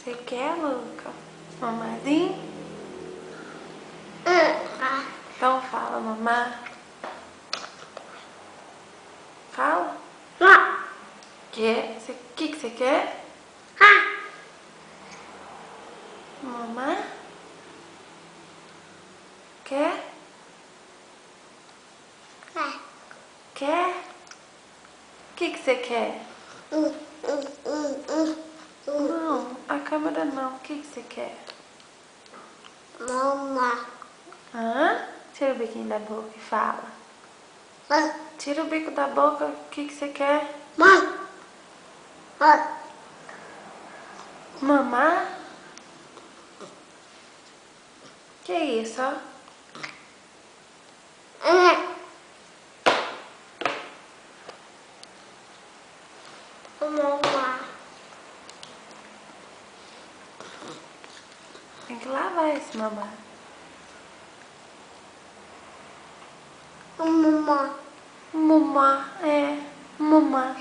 Você quer, Luca? Mamazinho? Então fala, mamá. Fala. Quer? O que você quer? Mamá? Quer? Quer? O que você quer? Não, a câmera não. O que você quer? Mamá. Hã? Tira o biquinho da boca e fala. Tira o bico da boca. O que você quer? Mamá? Que isso, ó? Mamá. Tem que lavar esse mamá. Mamá. Mamá, é. Mamá.